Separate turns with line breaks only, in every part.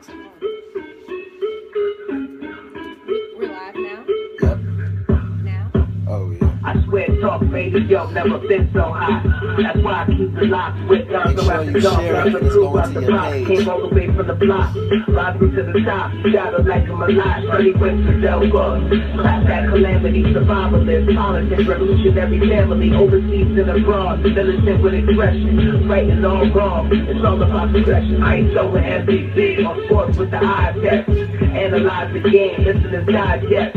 We're live now?
Yep.
Now?
Oh, yeah.
I swear talk radio never been so hot. That's why I keep the locks with guns.
Make sure you share it and it's going to your page.
Came all the way from the block. Rise me to the top. Shadow like a melange. Funny went to Delco. Clap that calamity. Survivalist. Politics. Revolutionary family. Overseas and abroad. Militant with expression. Fighting all wrong. It's all about progression. I ain't showing MVC. On sports with the eye test. Analyze the game. Listen to digest.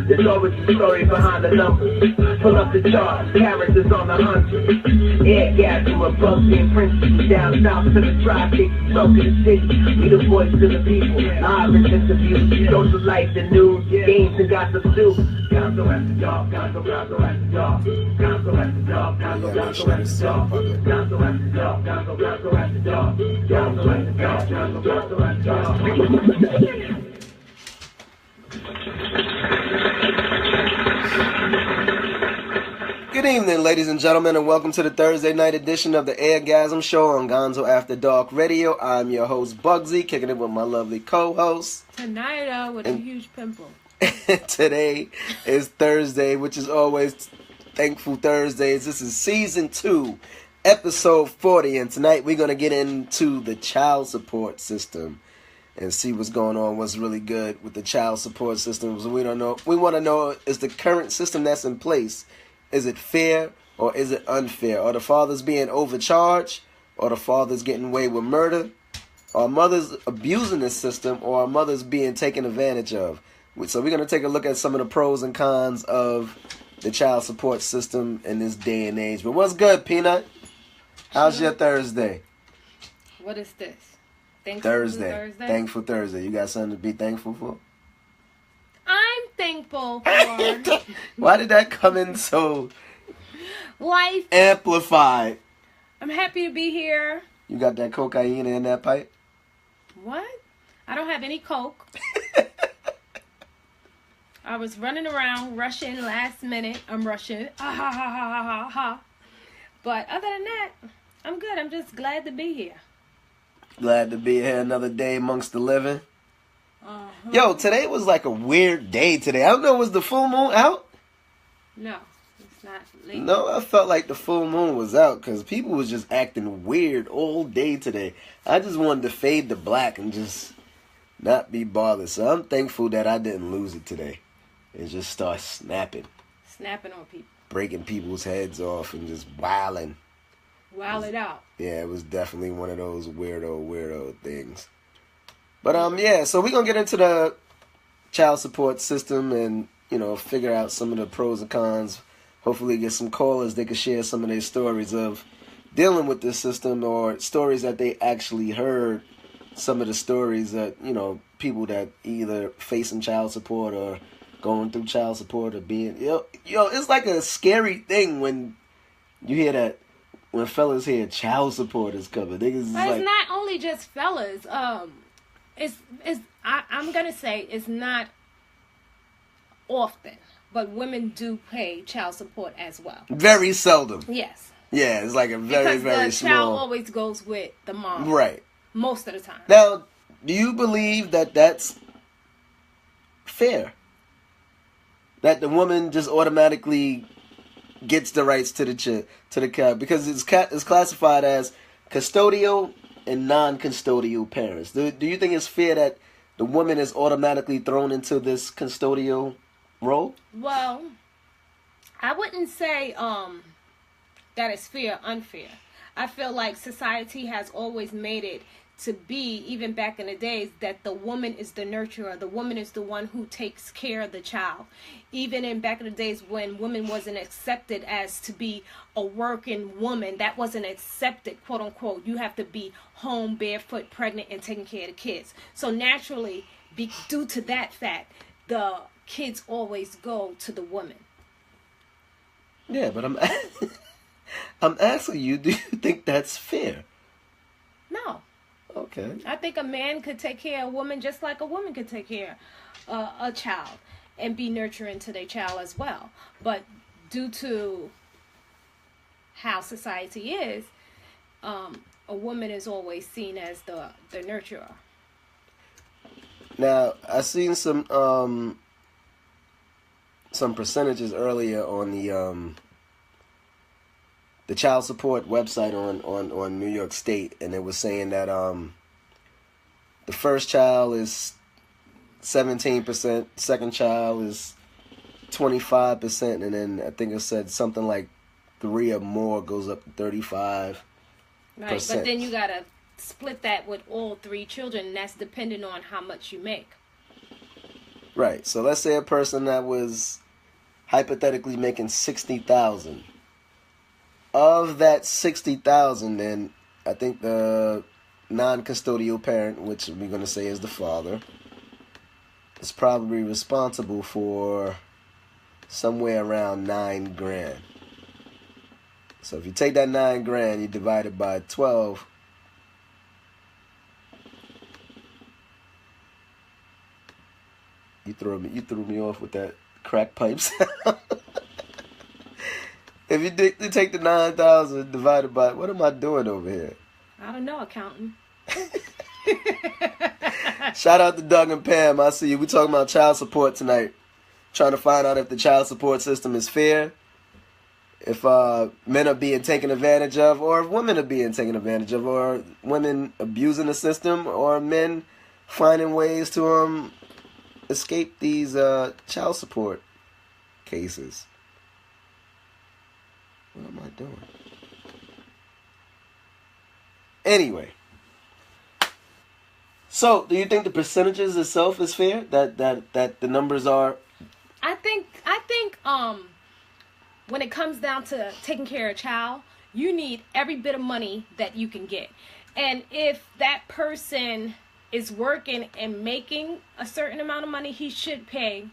There's always a story behind the numbers. Pull up the charts, characters on the hunt. Eargasm with Buggsy and Prince. Down south to the tri-state, soak in the city. We the voice to the people. Live in interviews, social life, the news, games and gossip too. Gonzo after dog, gonzo after dog. Gonzo after dog, gonzo after dog. Gonzo after dog, gonzo after dog. Gonzo after dog, gonzo after dog.
Good evening, ladies and gentlemen, and welcome to the Thursday night edition of the Eargasm Show on Gonzo After Dark Radio. I'm your host, Buggsy, kicking it with my lovely co-host.
Tinida with a huge pimple.
Today is Thursday, which is always Thankful Thursdays. This is Season 2, Episode 40, and tonight we're going to get into the child support system and see what's going on, what's really good with the child support system. So we want to know, is the current system that's in place, is it fair or is it unfair? Are the fathers being overcharged? Or the fathers getting away with murder? Are mothers abusing the system, or are mothers being taken advantage of? So we're going to take a look at some of the pros and cons of the child support system in this day and age. But what's good, Peanut? How's your Thursday?
What is this?
Thursday. Thankful Thursday. You got something to be thankful for?
I'm thankful for
Why did that come in so
life.
Amplified?
I'm happy to be here.
You got that cocaine in that pipe?
What? I don't have any coke. I was running around, rushing last minute. I'm rushing. Ah, ha, ha, ha, ha, ha. But other than that, I'm good. I'm just glad to be here.
Glad to be here another day amongst the living.
Uh-huh.
Yo, today was like a weird day today. I don't know, was the full moon out?
No, it's not late.
No, I felt like the full moon was out because people was just acting weird all day today. I just wanted to fade to black and just not be bothered. So I'm thankful that I didn't lose it today and just start snapping.
Snapping on people.
Breaking people's heads off and just wilding.
Wild it out.
Yeah, it was definitely one of those weirdo things. But yeah, so we're gonna get into the child support system and, figure out some of the pros and cons. Hopefully get some callers that can share some of their stories of dealing with this system, or stories that they actually heard. Some of the stories that, people that either facing child support or going through child support or being it's like a scary thing when you hear that. When fellas hear child support is covered, niggas is like,
it's not only just fellas. I'm gonna say it's not often, but women do pay child support as well.
Very seldom.
Yes.
Yeah, it's like a very
because the
small.
child always goes with the mom.
Right.
Most of the time.
Now, do you believe that that's fair? That the woman just automatically gets the rights to the child, because it's classified as custodial and non-custodial parents. Do you think it's fair that the woman is automatically thrown into this custodial role?
Well, I wouldn't say that it's fair or unfair. I feel like society has always made it to be, even back in the days, that the woman is the nurturer. The woman is the one who takes care of the child. Even in back in the days when women wasn't accepted as to be a working woman, that wasn't accepted, quote unquote. You have to be home, barefoot, pregnant, and taking care of the kids. So naturally, due to that fact, the kids always go to the woman.
Yeah, but I'm asking you, do you think that's fair?
No.
Okay.
I think a man could take care of a woman just like a woman could take care of a child and be nurturing to their child as well. But due to how society is, a woman is always seen as the nurturer.
Now, I seen some percentages earlier on the child support website on New York State, and it was saying that the first child is 17%, second child is 25%, and then I think it said something like 3 or more goes up to 35%.
Right, but then you gotta split that with all 3 children, and that's depending on how much you make.
Right. So let's say a person that was hypothetically making $60,000. Of that $60,000, then I think the non-custodial parent, which we're going to say is the father, is probably responsible for somewhere around $9,000. So if you take that $9,000, you divide it by 12. You threw me off with that crack pipe sound. If you take the 9,000 divided by, what am I doing over here?
I don't know, accountant.
Shout out to Doug and Pam. I see you. We talking about child support tonight. Trying to find out if the child support system is fair, if men are being taken advantage of, or if women are being taken advantage of, or women abusing the system, or men finding ways to escape these child support cases. What am I doing? Anyway. So, do you think the percentages itself is fair? That the numbers are?
I think when it comes down to taking care of a child, you need every bit of money that you can get. And if that person is working and making a certain amount of money, he should pay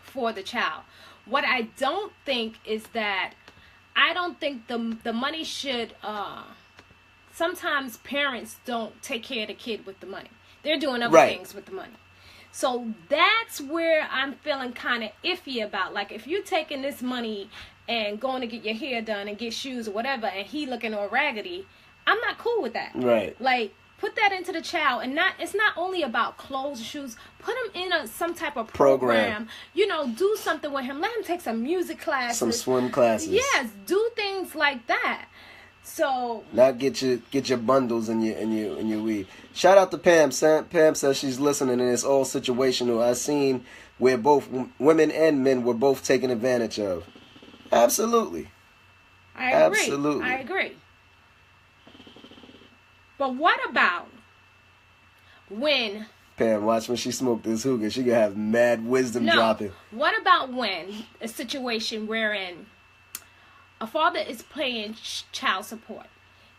for the child. What I don't think is that I don't think the money should sometimes parents don't take care of the kid with the money. They're doing other things with the money. So that's where I'm feeling kind of iffy about. Like, if you're taking this money and going to get your hair done and get shoes or whatever, and he looking all raggedy, I'm not cool with that.
Right.
Like, put that into the child, and it's not only about clothes and shoes. Put him in some type of program. You know, do something with him. Let him take some music classes,
some swim classes.
Yes, do things like that. So
not get your bundles and your weed. Shout out to Pam. Pam says she's listening, and it's all situational. I've seen where both women and men were both taken advantage of. Absolutely.
I agree.
Absolutely.
I agree. But what about when...
Pam, watch when she smoke this hookah. She gonna have mad wisdom dropping.
What about when a situation wherein a father is paying child support.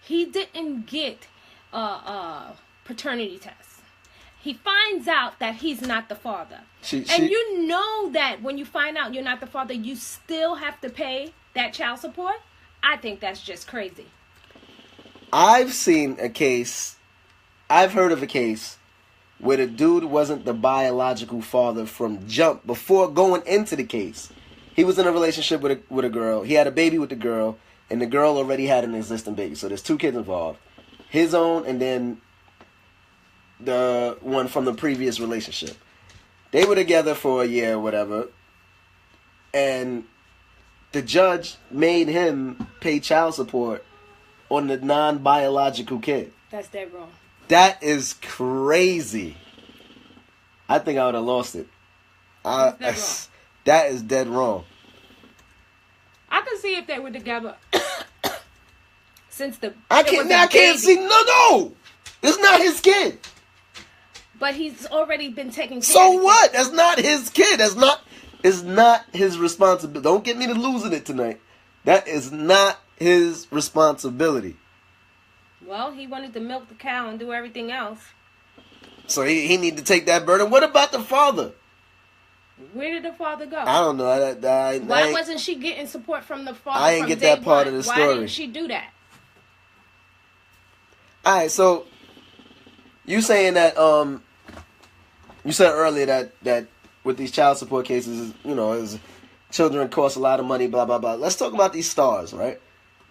He didn't get a paternity test. He finds out that he's not the father. You know that when you find out you're not the father, you still have to pay that child support? I think that's just crazy.
I've heard of a case where the dude wasn't the biological father from jump before going into the case. He was in a relationship with a girl. He had a baby with the girl, and the girl already had an existing baby. So there's 2 kids involved. His own and then the one from the previous relationship. They were together for a year or whatever, and the judge made him pay child support on the non-biological kid.
That's dead wrong.
That is crazy. I think I would have lost it. That is dead wrong.
I could see if they were together since
I can't see. No. It's not his kid.
But he's already been taking care
So
of
what? That's not his kid. It's not his responsibility. Don't get me to losing it tonight. That is not his responsibility.
Well, he wanted to milk the cow and do everything else.
So he need to take that burden. What about the father?
Where did the father go?
I don't know.
Why wasn't she getting support from the father?
I didn't get that part of the story.
Why didn't she do that?
All right, so you saying that you said earlier that with these child support cases, children cost a lot of money, blah blah blah. Let's talk about these stars, right?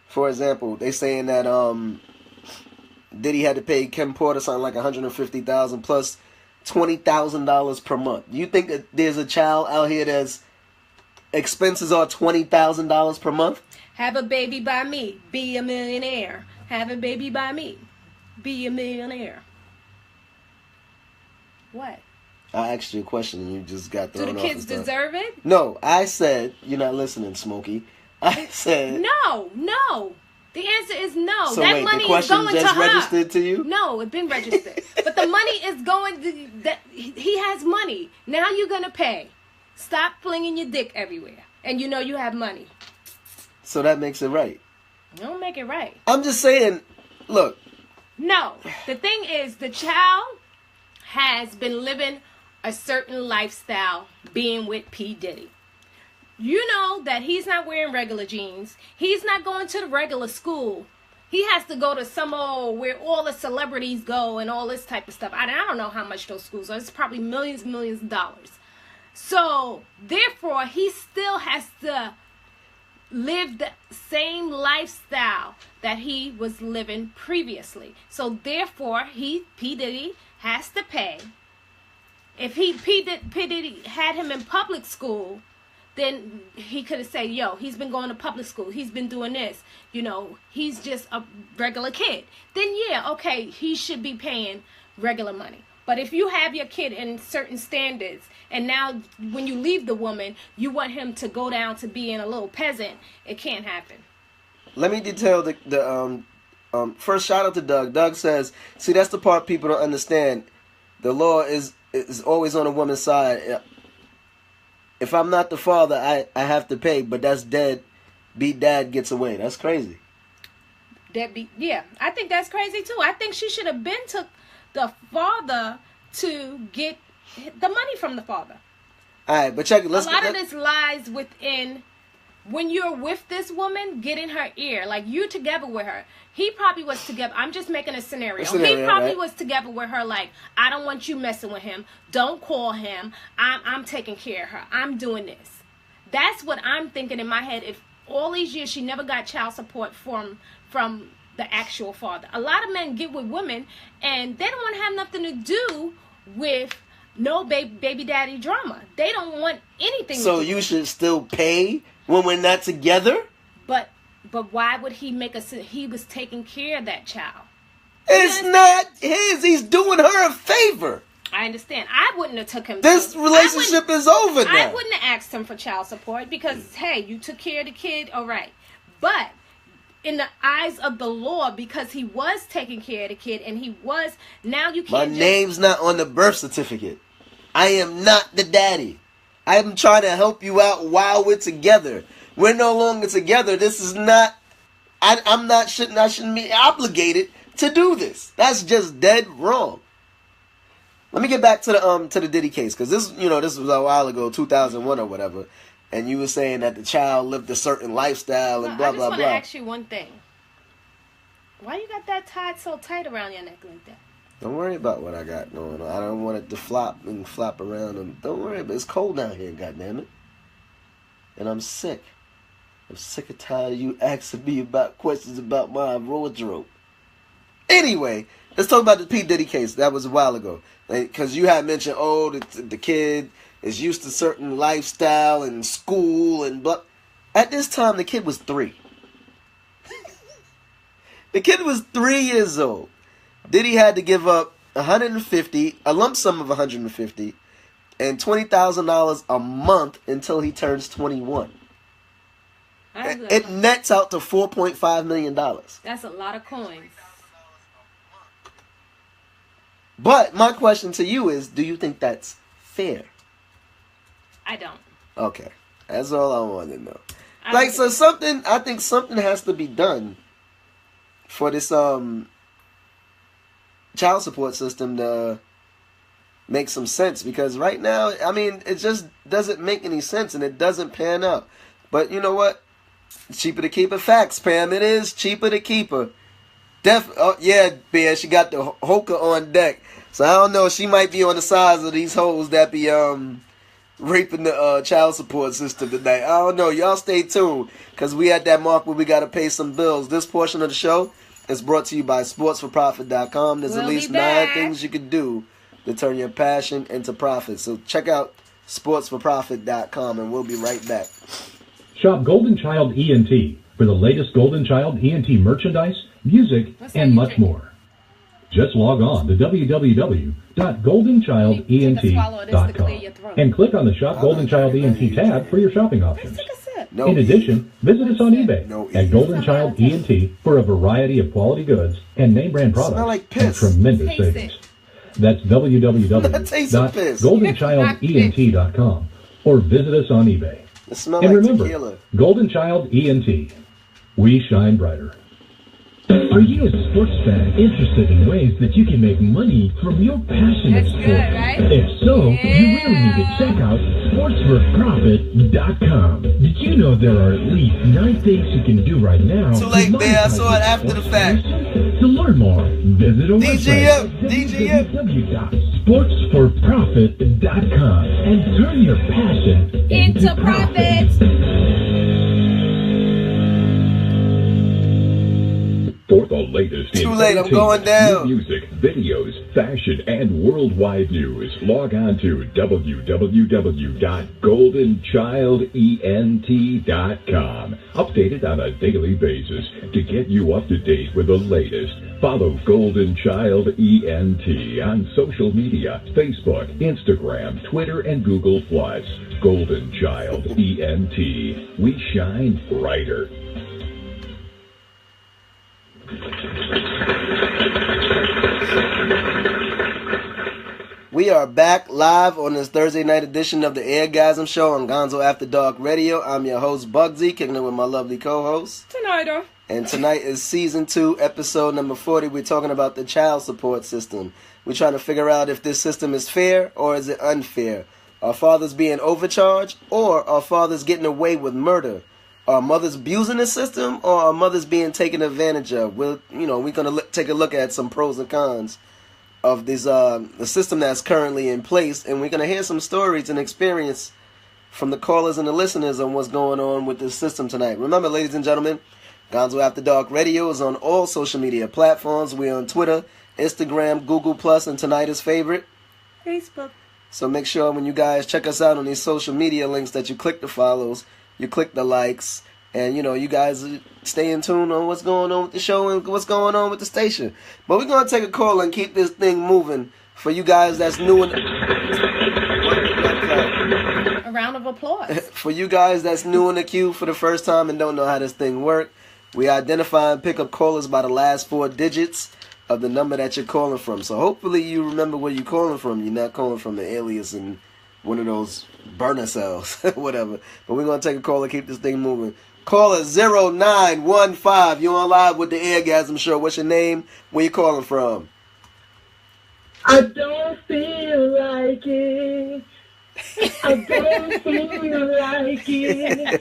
For example, they saying that Diddy had to pay Kim Porter something like $150,000 plus $20,000 per month. You think that there's a child out here that's expenses are $20,000 per month?
Have a baby by me, be a millionaire. Have a baby by me, be a millionaire. What?
I asked you a question and you just got thrown off.
Do the kids deserve it?
No, I said, you're not listening, Smokey. I said...
No. The answer is no.
So
that
wait,
money
the question
is going
just
to her.
registered to you?
No, it's been registered. But the money is going to... He has money. Now you're going to pay. Stop flinging your dick everywhere. And you know you have money.
So that makes it right.
Don't make it right.
I'm just saying, look.
No. The thing is, the child has been living a certain lifestyle being with P. Diddy. You know that he's not wearing regular jeans. He's not going to the regular school. He has to go to some old where all the celebrities go and all this type of stuff. I don't know how much those schools are. It's probably millions of dollars. So, therefore, he still has to live the same lifestyle that he was living previously. So, therefore, P. Diddy has to pay. If P. Diddy had him in public school, then he could have said, yo, he's been going to public school. He's been doing this. You know, he's just a regular kid. Then, yeah, okay, he should be paying regular money. But if you have your kid in certain standards, and now when you leave the woman, you want him to go down to being a little peasant, it can't happen.
Let me detail the first shout out to Doug. Doug says, see, that's the part people don't understand. The law is always on the woman's side. If I'm not the father, I have to pay, but that's dead. Beat dad gets away. That's crazy.
Yeah, I think that's crazy too. I think she should have been took the father to get the money from the father.
All right, but check it.
A lot of this lies within when you're with this woman, get in her ear. Like, you're together with her. He probably was together. I'm just making a scenario. He probably was together with her like, I don't want you messing with him. Don't call him. I'm taking care of her. I'm doing this. That's what I'm thinking in my head. If all these years she never got child support from the actual father. A lot of men get with women and they don't want to have nothing to do with no baby daddy drama. They don't want anything
So
to do.
You should still pay when we're not together?
But why would he make he was taking care of that child?
It's not his. He's doing her a favor.
I understand. I wouldn't have took him.
This relationship is over now.
I wouldn't have asked him for child support because, hey, you took care of the kid, all right. But in the eyes of the law, because he was taking care of the kid and he was, now you can't.
My name's not on the birth certificate. I am not the daddy. I'm trying to help you out while we're together. We're no longer together. This is not. I shouldn't be obligated to do this. That's just dead wrong. Let me get back to the Diddy case, because this was a while ago, 2001 or whatever, and you were saying that the child lived a certain lifestyle and blah blah blah.
I just want to ask you one thing. Why you got that tied so tight around your neck like that?
Don't worry about what I got going on. I don't want it to flop around. And don't worry about it. It's cold down here, goddammit. And I'm sick. I'm sick and tired of you asking me about questions about my wardrobe. Anyway, let's talk about the P. Diddy case. That was a while ago. Because you had mentioned, the kid is used to certain lifestyle and school and blah. At this time, the kid was 3. The kid was 3 years old. Diddy had to give up a lump sum of $150, and $20,000 a month until he turns 21. It nets out to $4.5 million.
That's a lot of coins.
But my question to you is, do you think that's fair?
I don't.
Okay. That's all I want to know. I think something has to be done for this child support system to make some sense, because right now, I mean, it just doesn't make any sense and it doesn't pan out. But you know what? It's cheaper to keep her. Facts, Pam. It is cheaper to keep her. Yeah, Bear, she got the hoka on deck. So I don't know, she might be on the sides of these hoes that be raping the child support system tonight. I don't know. Y'all stay tuned, because we at that mark where we got to pay some bills. This portion of the show is brought to you by sportsforprofit.com. There's at least 9 things you can do to turn your passion into profit. So check out sportsforprofit.com, and we'll be right back.
Shop Golden Child ENT for the latest Golden Child ENT merchandise, music, and much more. Just log on to www.goldenchildent.com and click on the Shop Golden Child ENT tab for your shopping options. In addition, visit us on eBay at Golden Child ENT for a variety of quality goods and name brand products and tremendous savings. That's www.goldenchildent.com or visit us on eBay. And remember, Golden Child ENT, we shine brighter. Are you a sports fan interested in ways that you can make money from your passion of sport? Good, right? If so, you really need to check out sportsforprofit.com. Did you know there are at least 9 things you can do right now?
Too late, man. I saw it after the fact.
To learn more, visit our website www.sportsforprofit.com and turn your passion into profit.
For the latest
in
music, videos, fashion, and worldwide news, log on to www.goldenchildent.com. Updated on a daily basis to get you up to date with the latest. Follow Golden Child ENT on social media, Facebook, Instagram, Twitter, and Google+. Golden Child ENT. We shine brighter.
We are back live on this Thursday night edition of the Eargasm Show on Gonzo After Dark Radio. I'm your host, Buggsy, kicking it with my lovely co-host,
Tinida.
And tonight is Season 2, Episode number 40. We're talking about the child support system. We're trying to figure out if this system is fair or is it unfair. Are fathers being overcharged, or are fathers getting away with murder? Are mothers abusing the system, or are mothers being taken advantage of? We're going to take a look at some pros and cons of this the system that's currently in place, and we're going to hear some stories and experience from the callers and the listeners on what's going on with this system tonight. Remember, ladies and gentlemen, Gonzo After Dark Radio is on all social media platforms. We're on Twitter, Instagram, Google+, and Tinida's favorite,
Facebook.
So make sure when you guys check us out on these social media links that you click the follows, you click the likes, and you guys stay in tune on what's going on with the show and what's going on with the station. But we're going to take a call and keep this thing moving for you guys that's new in
a round of applause.
For you guys that's new in the queue for the first time and don't know how this thing works, we identify and pick up callers by the last 4 digits of the number that you're calling from. So hopefully you remember where you're calling from. You're not calling from the alias in one of those burner cells, whatever. But we're going to take a call and keep this thing moving. Caller 0915. You're on live with the Eargasm Show. What's your name? Where you calling from?
I don't feel like it. I don't feel like it.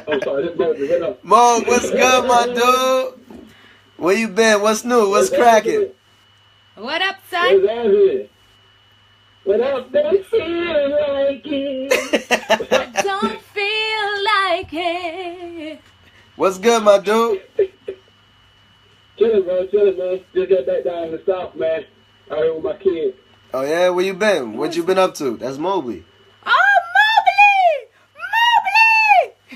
I'm sorry, this Mo.
Mo, what's good, my dude? Where you been? What's new? What's cracking?
What up, son?
What up? Don't feel like it.
Don't feel like it.
What's good, my dude?
Chillin', man. Just got back down in the South, man. Out here with my kids.
Oh, yeah? Where you been? What you been up to? That's Mobley.
Oh,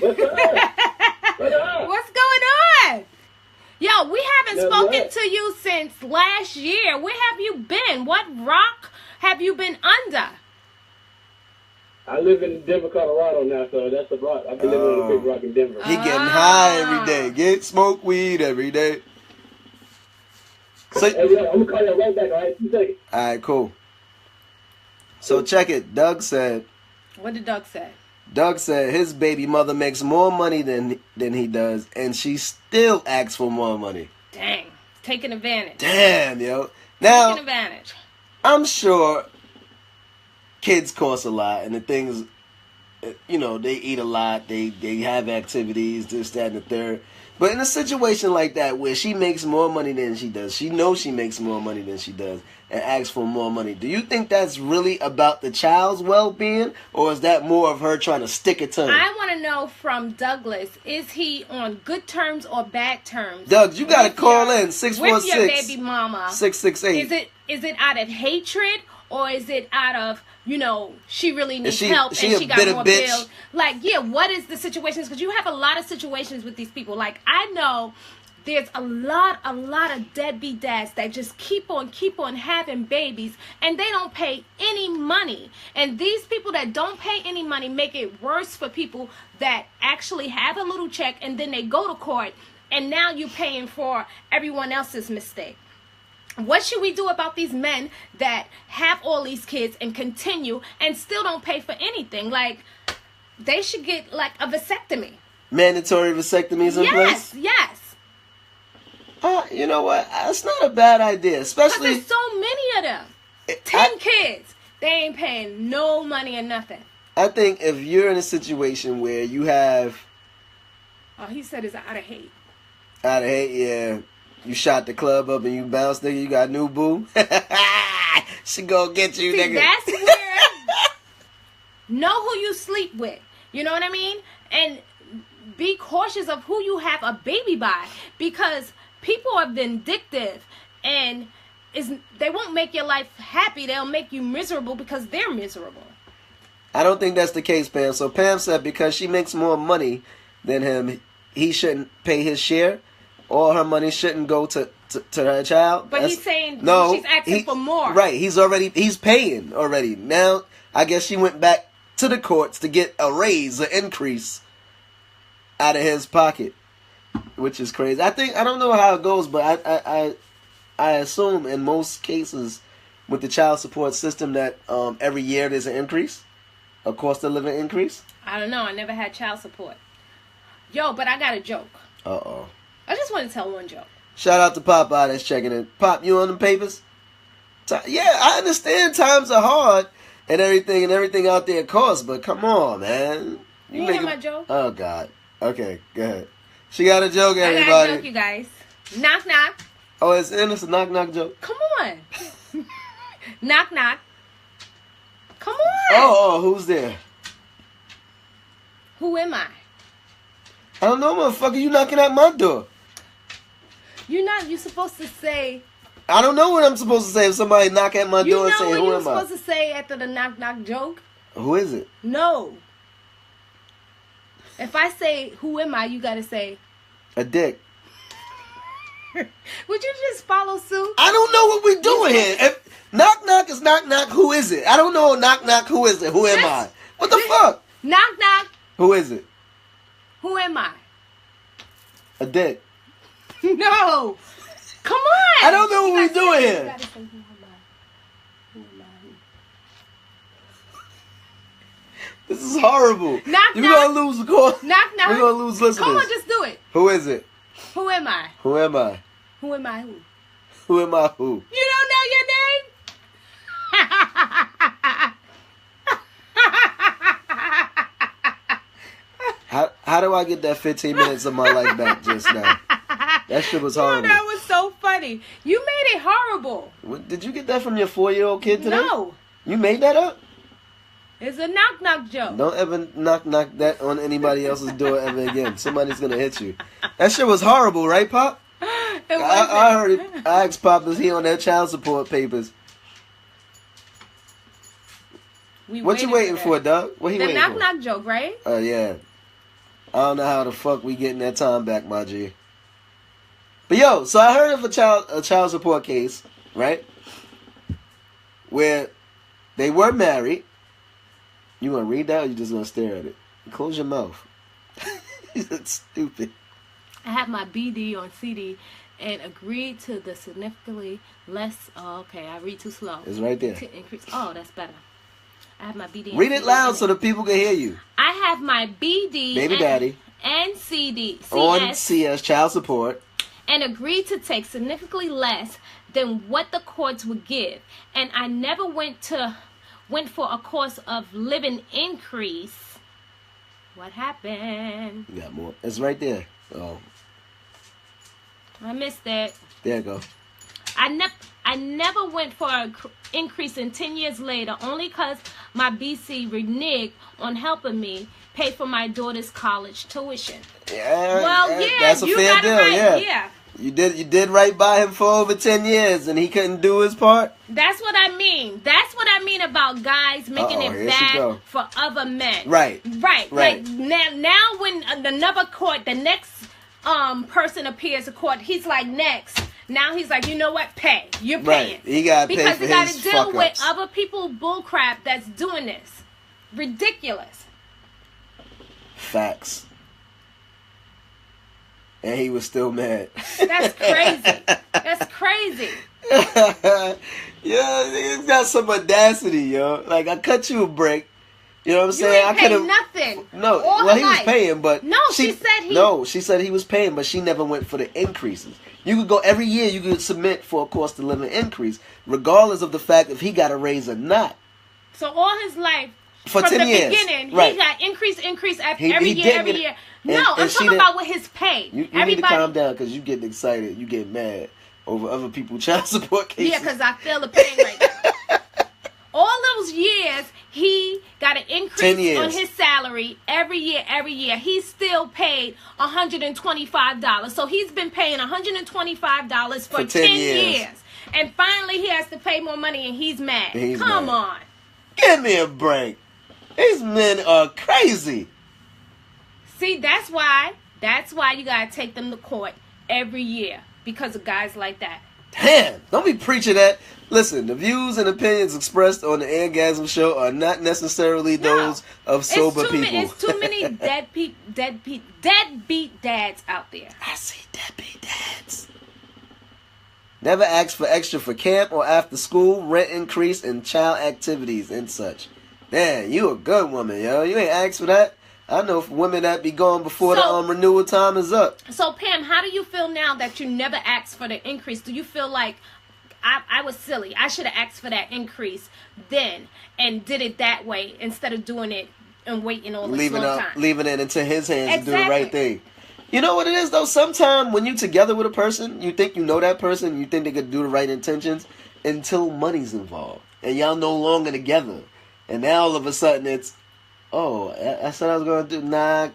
Mobley!
What's up?
What's going on? Yo, we haven't spoken to you since last year. Where have you been? What rock have you been under?
I live in Denver, Colorado now, so that's the rock. I've been living on a big rock in Denver.
He getting high every day. Smoke weed every day. So,
hey, yo, I'm going to call you right back, all right? 2 seconds.
All right, cool. So check it. Doug said.
What did Doug say?
Doug said his baby mother makes more money than he does, and she still asks for more money.
Dang. Taking advantage.
Damn, yo. Now,
taking advantage.
I'm sure kids cost a lot, and the things, they eat a lot, they have activities, this, that, and the third. But in a situation like that where she makes more money than she does, she knows she makes more money than she does, and asks for more money, do you think that's really about the child's well-being, or is that more of her trying to stick it to him?
I want to know from Douglas, is he on good terms or bad terms?
Doug, you got to call in, 646.
With your baby mama.
668.
Is it out of hatred, or is it out of, she really needs help and
she
got more
bitch?
bills? Like, yeah, what is the situation? Because you have a lot of situations with these people. Like, I know there's a lot of deadbeat dads that just keep on having babies, and they don't pay any money. And these people that don't pay any money make it worse for people that actually have a little check, and then they go to court, and now you're paying for everyone else's mistake. What should we do about these men that have all these kids and continue and still don't pay for anything? Like, they should get, like, a vasectomy.
Mandatory vasectomies in place?
Yes.
You know what? That's not a bad idea, especially...
Because there's so many of them. 10 kids. They ain't paying no money or nothing.
I think if you're in a situation where you have...
Oh, he said it's out of hate.
Out of hate, yeah. You shot the club up and you bounced, nigga. You got a new boo. She gonna get you, nigga.
That's where... Know who you sleep with. You know what I mean? And be cautious of who you have a baby by. Because... people are vindictive, and they won't make your life happy. They'll make you miserable because they're miserable.
I don't think that's the case, Pam. So Pam said because she makes more money than him, he shouldn't pay his share. All her money shouldn't go to her child.
But he's saying she's asking for more.
Right. He's paying already. Now, I guess she went back to the courts to get a raise, an increase out of his pocket. Which is crazy. I don't know how it goes, but I assume in most cases with the child support system that every year there's an increase, a cost of living increase.
I don't know. I never had child support. Yo, but I got a joke.
Uh-oh.
I just want to tell one joke.
Shout out to Pop out that's checking in. Pop, you on the papers? Yeah, I understand times are hard and everything out there costs, but come on, man.
You hear my joke?
Oh, God. Okay, go ahead. She got a joke, everybody.
I got a joke, you guys. Knock, knock.
Oh, it's a knock, knock joke?
Come on. Knock, knock. Come on.
Oh, who's there?
Who am I?
I don't know, motherfucker. You knocking at my door.
You're supposed to say...
I don't know what I'm supposed to say if somebody knock at my door and say, who am I?
You know what you're supposed to say after the knock, knock joke?
Who is it?
No. If I say, who am I, you gotta say...
a dick.
Would you just follow suit?
I don't know what we're doing here. If knock, knock is knock, knock, who is it? I don't know. Knock, knock, who is it? Who am I? What the fuck?
Knock, knock.
Who is it?
Who am I?
A dick.
No. Come on.
I don't know what we're doing here.
You gotta say, who am I? Who am I?
This is horrible.
Knock,
We're
knock.
gonna lose the call.
Knock, knock.
We're gonna lose listeners.
Come on, just do it.
Who is it?
Who am I?
Who am I?
Who am I? Who?
Who am I? Who?
You don't know your name?
How do I get that 15 minutes of my life back just now? That shit was horrible.
Oh, that was so funny. You made it horrible.
Did you get that from your 4-year-old kid today?
No.
You made that up?
It's a knock knock joke.
Don't ever knock that on anybody else's door ever again. Somebody's gonna hit you. That shit was horrible, right, Pop? I heard it. I asked Pop, is he on that child support papers? What you waiting for, Doug? What he waiting for?
The knock knock joke, right?
Oh, yeah. I don't know how the fuck we getting that time back, my G. But yo, so I heard of a child support case, right? Where they were married. You gonna read that or you just gonna stare at it? Close your mouth. That's stupid.
I have my BD on CD and agreed to the significantly less. Oh, okay, I read too slow.
It's right there.
To increase. Oh, that's better. I have my BD.
Read it loud so the people can hear you.
I have my BD.
Baby daddy.
And CD.
On CS, child support.
And agreed to take significantly less than what the courts would give. And I never went for a cost of living increase. What happened?
You got more. It's right there. Oh.
I missed it.
There you go.
I never went for an increase in 10 years later, only because my BC reneged on helping me pay for my daughter's college tuition.
Yeah,
well, yeah,
that's a fair deal.
Right.
Yeah. You did right by him for over 10 years and he couldn't do his part?
That's what I mean. That's what I mean about guys making it bad for other men.
Right.
Like now when another court, the next person appears to court, he's like, next. Now he's like, you know what? Pay. You're paying.
Right. He got to pay for his fuck-ups.
Because he got to deal with other people bullcrap that's doing this. Ridiculous.
Facts. And he was still mad.
That's crazy. That's crazy.
Yeah, he's got some audacity, yo. Like, I cut you a break. You know what I'm saying?
I could have nothing.
No, well, he was paying, but
she
said he was paying, but she never went for the increases. You could go every year. You could submit for a cost of living increase, regardless of the fact if he got a raise or not.
So all his life,
for
from
10
the
years,
beginning,
right.
he got increase every year. No, I'm talking about with his pay.
You need to calm down because you getting excited. You get mad over other people's child support cases.
Yeah, because I feel the pain right now. All those years, he got an increase on his salary every year. He's still paid $125. So he's been paying $125 for 10 years. And finally, he has to pay more money and he's mad. Come on.
Give me a break. These men are crazy.
See, that's why you got to take them to court every year. Because of guys like that.
Damn, don't be preaching that. Listen, the views and opinions expressed on the Eargasm show are not necessarily those of sober people.
It's too many deadbeat dads out there.
I see deadbeat dads. Never ask for extra for camp or after school, rent increase, and child activities and such. Man, you a good woman, yo. You ain't asked for that. I know women that be gone before the renewal time is up.
So, Pam, how do you feel now that you never asked for the increase? Do you feel like I was silly? I should have asked for that increase then and did it that way instead of doing it and waiting all this long time.
Leaving it into his hands to do the right thing. You know what it is, though? Sometimes when you together with a person, you think you know that person, you think they could do the right intentions until money's involved. And y'all no longer together. And now all of a sudden it's, oh, I said I was going to do. Nah,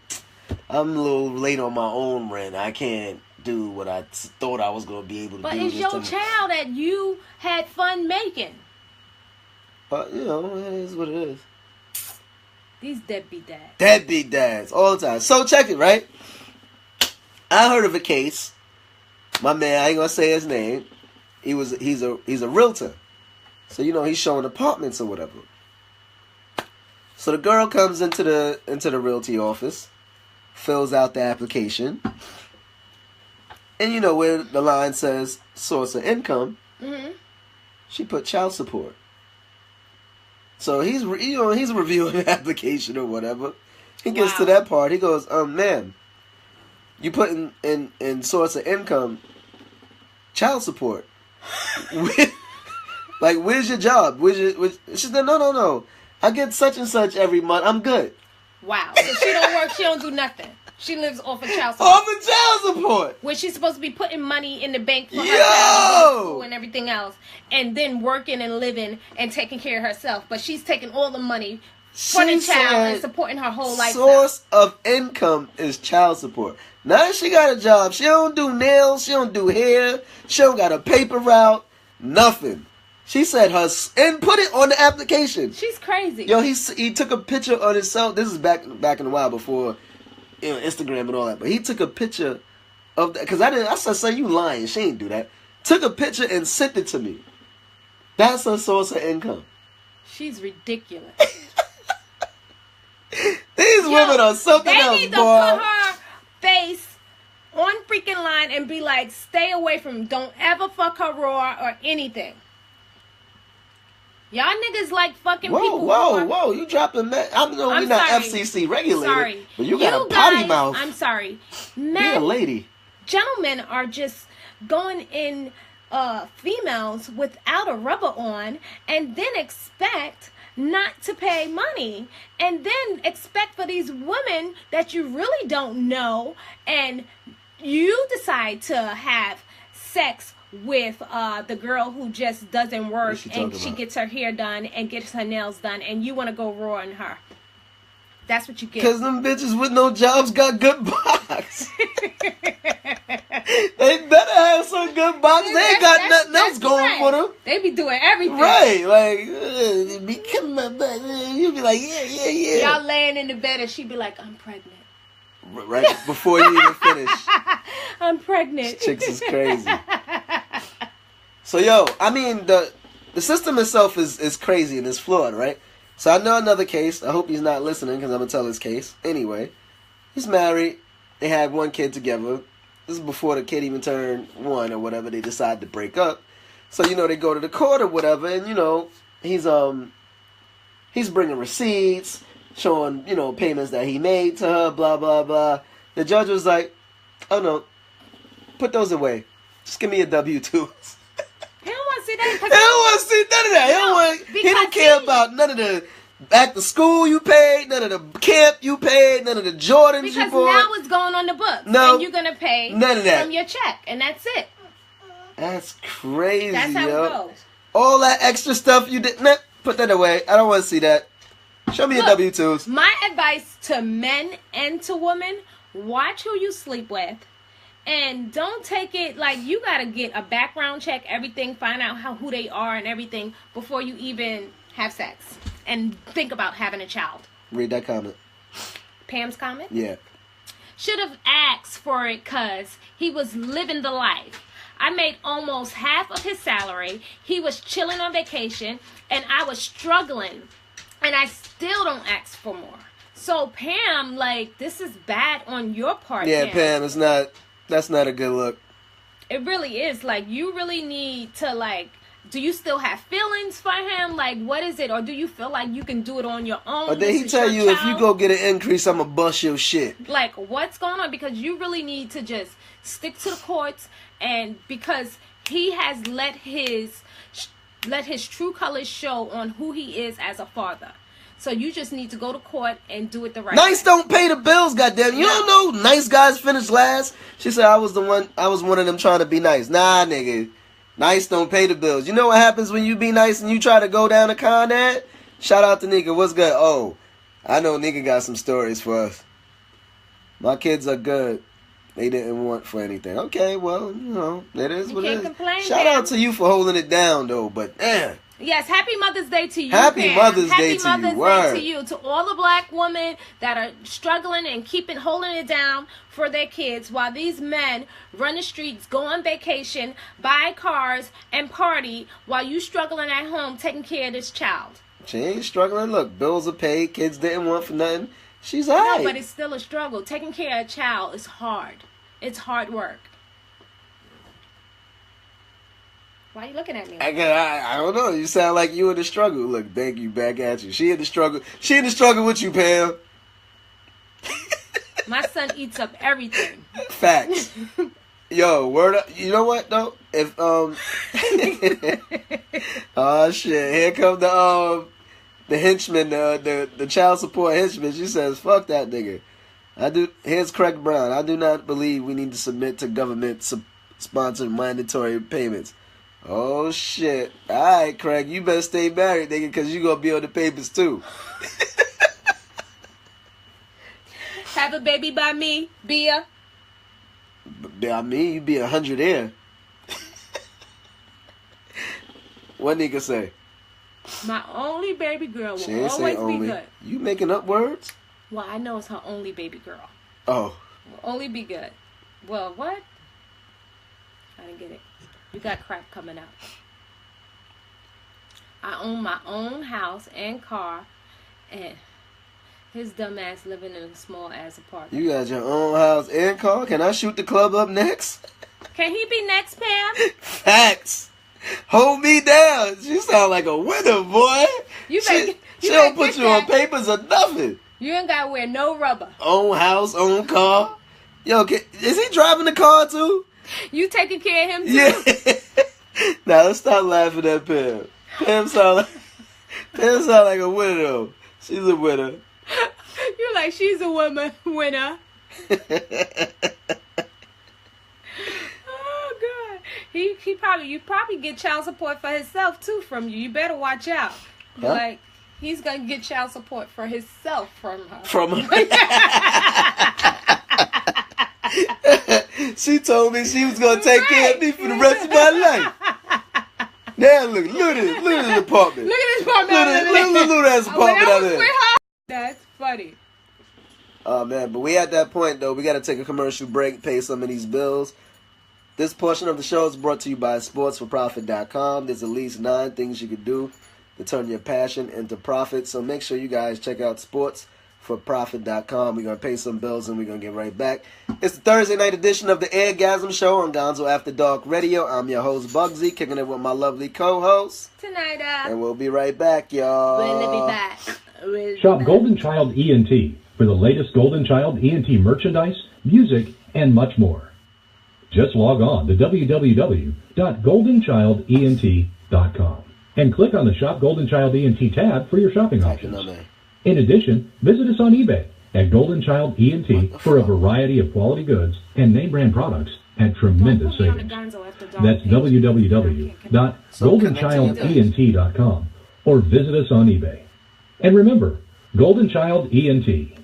I'm a little late on my own rent. I can't do what I thought I was going to be able to do.
But it's your child that you had fun making.
But, you know, it is what it is.
These deadbeat dads.
Deadbeat dads, all the time. So, check it, right? I heard of a case. My man, I ain't going to say his name. He's a realtor. So, you know, he's showing apartments or whatever. So the girl comes into the realty office, fills out the application, and you know where the line says source of income, she put child support. So he's reviewing the application or whatever. He gets to that part. He goes, ma'am, you put in source of income child support. Like, where's your job? She said, no. I get such and such every month. I'm good.
Wow. So she don't work. She don't do nothing. She lives off of child support.
Off of child support.
Where she's supposed to be putting money in the bank for her child and everything else. And then working and living and taking care of herself. But she's taking all the money for the child and supporting her whole life.
Source of income is child support. Now that she got a job, she don't do nails. She don't do hair. She don't got a paper route. Nothing. She said and put it on the application.
She's crazy.
Yo, he took a picture on himself. This is back in a while before, you know, Instagram and all that. But he took a picture of that because I said, son, you lying. She ain't do that. Took a picture and sent it to me. That's her source of income.
She's ridiculous.
These women are something else, boy.
They need to put her face on freaking line and be like, stay away from him. Don't ever fuck her raw or anything. Y'all niggas like fucking people.
Whoa. You dropping that. I know we're not FCC regulated.
Sorry.
But you got a potty mouth.
I'm sorry.
Be a lady.
Gentlemen are just going in females without a rubber on and then expect not to pay money. And then expect for these women that you really don't know and you decide to have sex with the girl who just doesn't work and she gets her hair done and gets her nails done and you want to go raw on her. That's what you get.
Because them bitches with no jobs got good box. They better have some good box. They ain't got nothing else going for them.
They be doing everything.
Right. Like, be coming my butt. You be like, yeah.
Y'all laying in the bed and she be like, I'm pregnant.
Right before you even finish.
I'm pregnant.
This chicks is crazy. So, yo, I mean, the system itself is crazy and it's flawed, right? So I know another case. I hope he's not listening because I'm going to tell his case. Anyway, he's married. They had one kid together. This is before the kid even turned 1 or whatever. They decide to break up. So, they go to the court or whatever. And, he's bringing receipts, showing, payments that he made to her, blah, blah, blah. The judge was like, oh, no, put those away. Just give me a W-2s.
He don't want to see that.
He don't want to see none of that. He don't care about none of the back to school you paid, none of the camp you paid, none of the Jordans you bought.
Because now it's going on the books.
No.
And you're going to pay
none of that
from your check. And that's it.
That's crazy,
That's how it goes.
All that extra stuff you did. Nah, put that away. I don't want to see that. Show me your W-2s.
My advice to men and to women, watch who you sleep with. And don't take it like you got to get a background check, everything, find out who they are and everything before you even have sex and think about having a child.
Read that comment.
Pam's comment?
Yeah.
Should have asked for it because he was living the life. I made almost half of his salary. He was chilling on vacation and I was struggling and I still don't ask for more. So Pam, like, this is bad on your part.
Yeah, Pam, that's not a good look.
It really is. Like, you really need to, like, do you still have feelings for him? Like, what is it? Or do you feel like you can do it on your own?
Or did he tell you if you go get an increase, I'm going to bust your shit?
Like, what's going on? Because you really need to just stick to the courts. And because he has let his true colors show on who he is as a father. So you just need to go to court and do it the right way.
Nice don't pay the bills, goddamn. You don't know nice guys finish last. She said I was one of them trying to be nice. Nah, nigga. Nice don't pay the bills. You know what happens when you be nice and you try to go down to Con Ed? Shout out to Nika. What's good? Oh, I know Nika got some stories for us. My kids are good. They didn't want for anything. Okay, well, it is what it is.
You can't complain.
Shout out to you for holding it down, though. But damn.
Yes, happy Mother's Day to you.
Happy Mother's Day to you.
Happy Mother's Day to you. To all the black women that are struggling and holding it down for their kids while these men run the streets, go on vacation, buy cars, and party while you struggling at home taking care of this child.
She ain't struggling. Look, bills are paid. Kids didn't want for nothing. She's all right.
No, but it's still a struggle. Taking care of a child is hard. It's hard work. Why are you looking at me?
I don't know. You sound like you in the struggle. Look, thank you. Back at you. She in the struggle. She in the struggle with you, Pam.
My son eats up everything.
Facts. Yo, word up. You know what though? If oh shit, here come the henchman, the child support henchman. She says, "Fuck that nigga." Here's Craig Brown. I do not believe we need to submit to government sponsored mandatory payments. Oh, shit. All right, Craig, you better stay married, nigga, because you going to be on the papers, too.
Have a baby by me, Bia.
By me, you be 100 in. What nigga say?
My only baby girl will always be good.
You making up words?
Well, I know it's her only baby girl.
Oh.
Will only be good. Well, what? I didn't get it. You got crap coming out. I own my own house and car, and his dumb ass living in a small ass apartment.
You got your own house and car? Can I shoot the club up next?
Can he be next, Pam?
Facts. Hold me down. She sound like a winner, boy. She don't put you on papers or nothing.
You ain't got to wear no rubber.
Own house, own car. Yo, is he driving the car too?
You taking care of him too?
Yeah. Now let's stop laughing at Pam. Pam sound like a winner though. She's a winner.
You're like, she's a winner. Oh God. You probably get child support for himself too from you. You better watch out.
Huh?
Like, He's gonna get child support for himself from her.
She told me she was gonna take care of me for the rest of my life. Now look at this apartment.
Look at this apartment.
Look at this apartment out there.
That's funny.
Oh man, but we at that point though. We got to take a commercial break, pay some of these bills. This portion of the show is brought to you by sportsforprofit.com. There's at least 9 things you could do to turn your passion into profit. So make sure you guys check out sportsforprofit.com. We're going to pay some bills and we're going to get right back. It's the Thursday night edition of the Eargasm Show on Gonzo After Dark Radio. I'm your host, Buggsy, kicking it with my lovely co-host,
Tinida.
And we'll be right back, y'all.
We'll be back.
Shop Golden Child ENT for the latest Golden Child ENT merchandise, music, and much more. Just log on to www.goldenchildent.com and click on the Shop Golden Child ENT tab for your shopping options. In addition, visit us on eBay at Golden Child ENT for a variety of quality goods and name brand products at tremendous savings. That's www.goldenchildent.com or visit us on eBay. And remember, Golden Child ENT.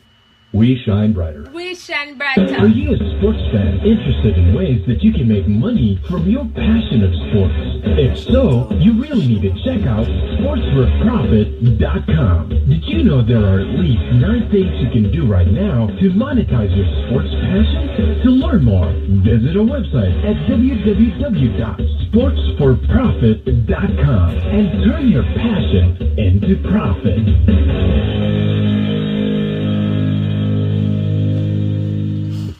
We shine brighter.
We shine brighter.
Are you a sports fan interested in ways that you can make money from your passion of sports? If so, you really need to check out sportsforprofit.com. Did you know there are at least 9 things you can do right now to monetize your sports passion? To learn more, visit our website at www.sportsforprofit.com and turn your passion into profit.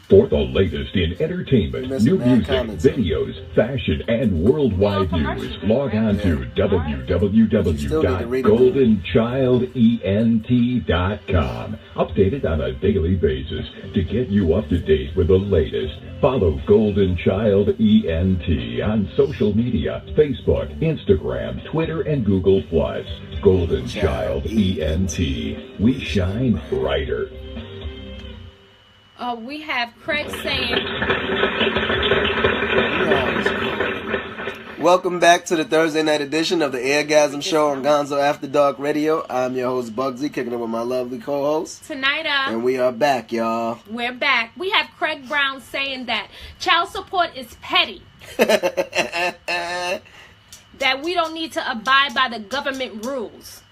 For the latest in entertainment, new music, videos, fashion, and worldwide news, log on to www.goldenchildent.com. Updated on a daily basis to get you up to date with the latest. Follow Golden Child ENT on social media, Facebook, Instagram, Twitter, and Google+. Golden Child ENT. We shine brighter.
We have Craig saying...
Welcome back to the Thursday night edition of the Eargasm Show on Gonzo After Dark Radio. I'm your host, Buggsy, kicking it with my lovely co-host,
Tinida.
And we are back, y'all.
We're back. We have Craig Brown saying that child support is petty. That we don't need to abide by the government rules.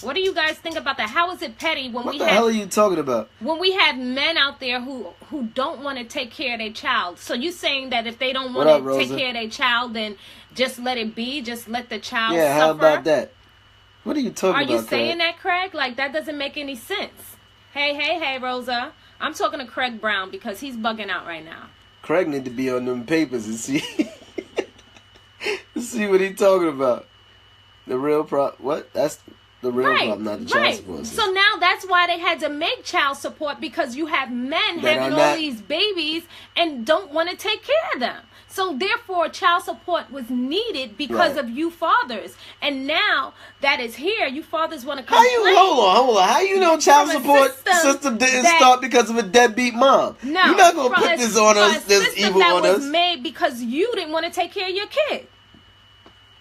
What do you guys think about that? How is it petty when
what the hell are you talking about?
When we have men out there who don't want to take care of their child. So you saying that if they don't want to take care of their child, then just let it be? Just let the child suffer?
Yeah, how about that? What are you talking about,
Are you saying that, Craig? Like, that doesn't make any sense. Hey, Rosa. I'm talking to Craig Brown because he's bugging out right now.
Craig need to be on them papers and see see what he's talking about. The real what? That's... the real problem, not the child support system.
So now that's why they had to make child support, because you have men having all these babies and don't want to take care of them. So therefore, child support was needed because of you fathers. And now that is here, you fathers want to complain.
Hold on. How you know child support system didn't start because of a deadbeat mom?
No.
You're not going to put this on us, this evil on us.
That was made because you didn't want to take care of your kid.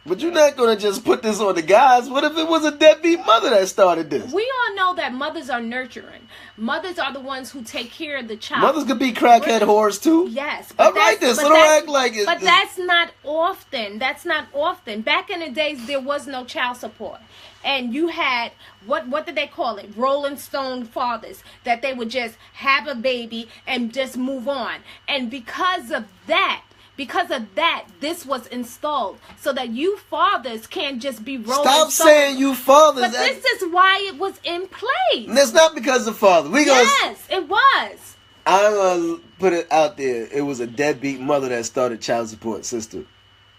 But you're not going to just put this on the guys. What if it was a deadbeat mother that started this?
We all know that mothers are nurturing. Mothers are the ones who take care of the child.
Mothers could be crackhead whores too.
Yes.
All right then, so don't act like it.
But that's not often. That's not often. Back in the days, there was no child support. And you had, what did they call it? Rolling Stone fathers. That they would just have a baby and just move on. And because of that, this was installed so that you fathers can't just be rolling.
Stop saying you fathers.
But this is why it was in place.
And it's not because of father.
Yes, it was.
I'm going to put it out there. It was a deadbeat mother that started child support system.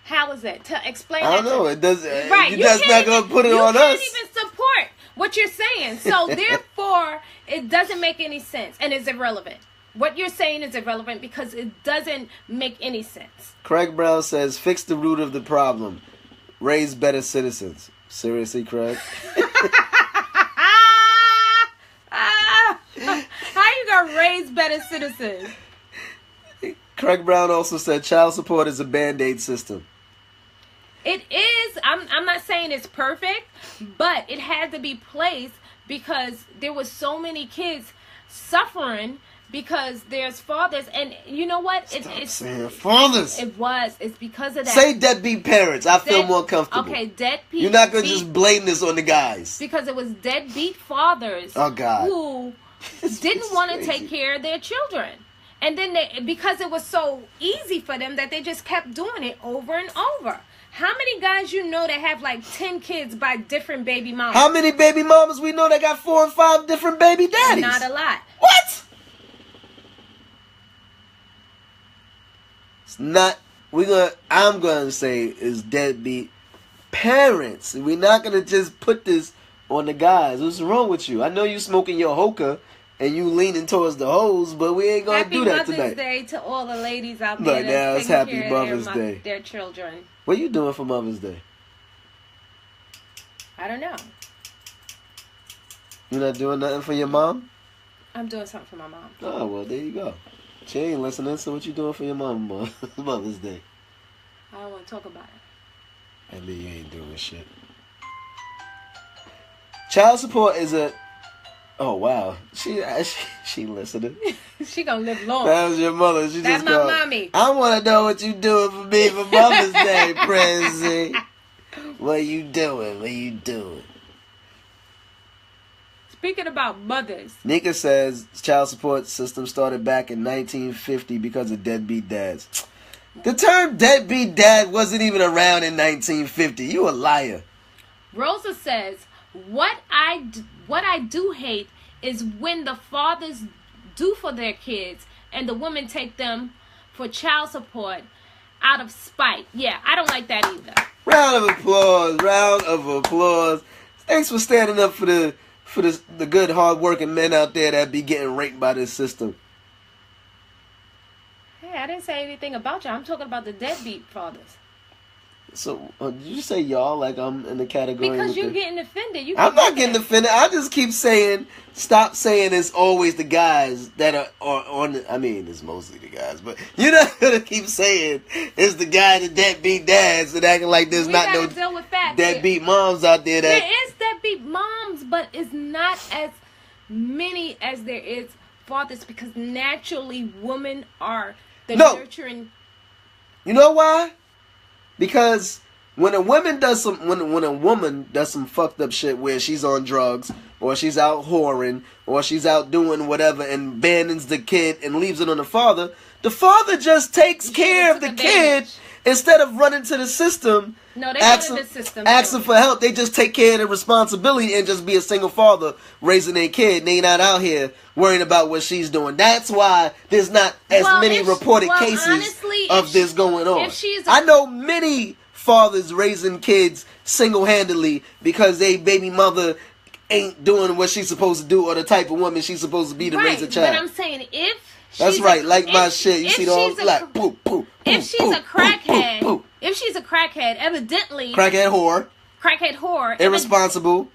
How is it? To explain
I don't know. It doesn't.
Right.
You're just not going to put it on us.
You can't even support what you're saying. So therefore, it doesn't make any sense and it's irrelevant. What you're saying is irrelevant because it doesn't make any sense.
Craig Brown says, fix the root of the problem. Raise better citizens. Seriously, Craig?
How you gonna raise better citizens?
Craig Brown also said child support is a Band-Aid system.
It is. I'm not saying it's perfect, but it had to be placed because there was so many kids suffering because there's fathers, and you know what?
It's saying fathers.
It's because of that.
Say deadbeat parents. I feel more comfortable.
Okay, deadbeat.
You're not gonna just blame this on the guys.
Because it was deadbeat fathers.
Oh God.
Who didn't want to take care of their children, and then because it was so easy for them that they just kept doing it over and over. How many guys you know that have like 10 kids by different baby mamas?
How many baby mamas we know that got 4 and 5 different baby daddies?
Not a lot.
What? It's not. I'm gonna say is deadbeat parents. We're not gonna just put this on the guys. What's wrong with you? I know you smoking your hookah and you leaning towards the hose, but we ain't gonna do that tonight.
Happy Mother's Day to all the ladies out there.
But now it's Happy Mother's Day.
Their children.
What are you doing for Mother's Day?
I don't know.
You're not doing nothing for your mom?
I'm doing something for my mom.
Oh, well, there you go. She ain't listening, so what you doing for your mom Mother's Day?
I don't want to talk about it.
I mean, you ain't doing shit. Child support is a... Oh, wow. She listening.
She gonna live long.
That was your mother.
That's my mommy.
I want to know what you doing for me for Mother's Day, Prissy. What you doing?
Speaking about mothers.
Nika says child support system started back in 1950 because of deadbeat dads. The term deadbeat dad wasn't even around in 1950. You a liar.
Rosa says, what I do hate is when the fathers do for their kids and the women take them for child support out of spite. Yeah, I don't like that either.
Round of applause. Thanks for standing up for the good, hard-working men out there that be getting raped by this system.
Hey, I didn't say anything about you. I'm talking about the deadbeat fathers.
So, did you say y'all like I'm in the category?
Because you're getting offended.
I'm not getting offended. I just keep saying, stop saying it's always the guys that are on I mean, it's mostly the guys, but you're not going to keep saying it's the guy that deadbeat dads and acting like there's not no deadbeat moms out there.
There is deadbeat moms, but it's not as many as there is fathers because naturally women are the nurturing.
You know why? Because when a woman does some fucked up shit where she's on drugs or she's out whoring or she's out doing whatever and abandons the kid and leaves it on the father just takes care of the kid instead of running to the system.
No, they go to the system.
Asking for help. They just take care of the responsibility and just be a single father raising their kid. And they not out here worrying about what she's doing. That's why there's not as many reported cases honestly, of this going on. I know many fathers raising kids single-handedly because they baby mother ain't doing what she's supposed to do or the type of woman she's supposed to be to raise a child.
But I'm saying
that's right, like my shit. You see all like poop, poop.
If she's a crackhead, if she's a crackhead, evidently
crackhead whore, irresponsible,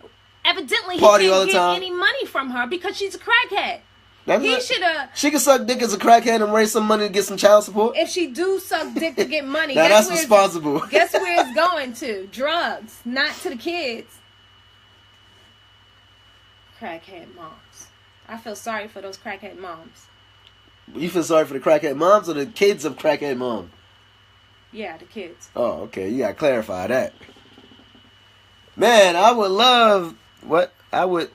evidently he
party all
can't
the
get
time.
any money from her because she's a crackhead.
She can suck dick as a crackhead and raise some money to get some child support.
If she do suck dick to get money,
now that's responsible.
Guess where it's going to? Drugs, not to the kids. Crackhead moms. I feel sorry for those crackhead moms.
You feel sorry for the crackhead moms or the kids of crackhead mom?
Yeah, the kids.
Oh, okay. You gotta clarify that. Man, I would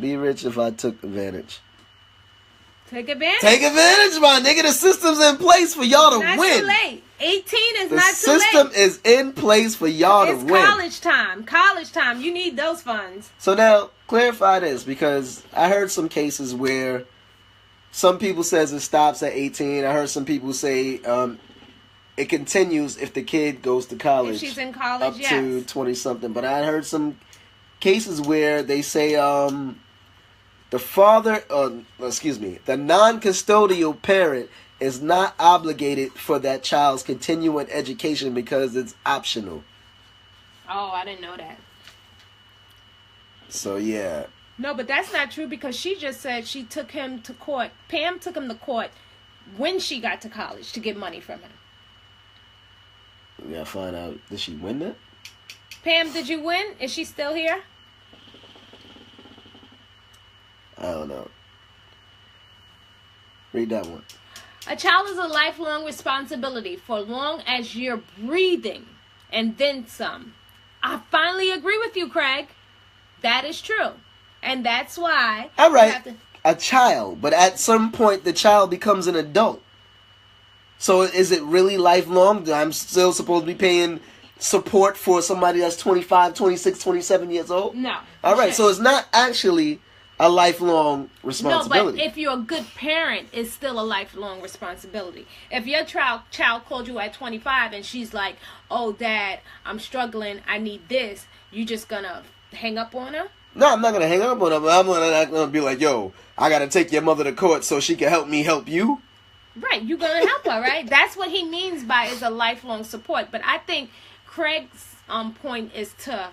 be rich if I took advantage.
Take advantage?
Take advantage, my nigga. The system's in place for y'all to win.
Not too late. 18 is not too late.
The system is in place for y'all to win.
It's college time. You need those funds.
So now, clarify this, because I heard some cases where some people says it stops at 18. I heard some people say it continues if the kid goes to college.
If she's in college,
up to 20-something. But I heard some cases where they say the non-custodial parent is not obligated for that child's continuing education because it's optional.
Oh, I didn't know that.
So, yeah.
No, but that's not true because she just said she took him to court. Pam took him to court when she got to college to get money from him.
We gotta find out. Did she win that?
Pam, did you win? Is she still here?
I don't know. Read that one.
A child is a lifelong responsibility for long as you're breathing, and then some. I finally agree with you, Craig. That is true. And that's why...
All right, a child. But at some point, the child becomes an adult. So is it really lifelong? I'm still supposed to be paying support for somebody that's 25, 26, 27 years old?
No.
All right, so it's not actually a lifelong responsibility.
No, but if you're a good parent, it's still a lifelong responsibility. If your child called you at 25 and she's like, oh, Dad, I'm struggling, I need this, you just gonna hang up on her?
No, I'm not gonna hang up on her, but I'm not gonna be like, yo, I gotta take your mother to court so she can help me help you.
Right, you're gonna help her, right? That's what he means by is a lifelong support. But I think Craig's point is to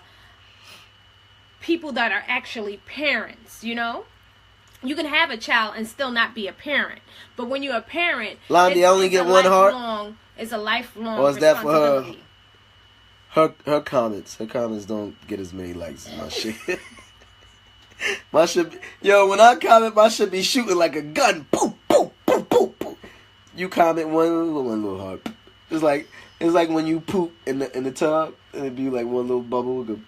people that are actually parents, you know? You can have a child and still not be a parent. But when you're a parent,
Blondie, only get one heart?
It's a lifelong
or is that
responsibility.
For her comments? Her comments don't get as many likes as my shit. My shit, yo, when I comment, my shit be shooting like a gun. Boom, boom, boom, boom, boom. You comment one little heart. It's like when you poop in the tub and it be like one little bubble. Go.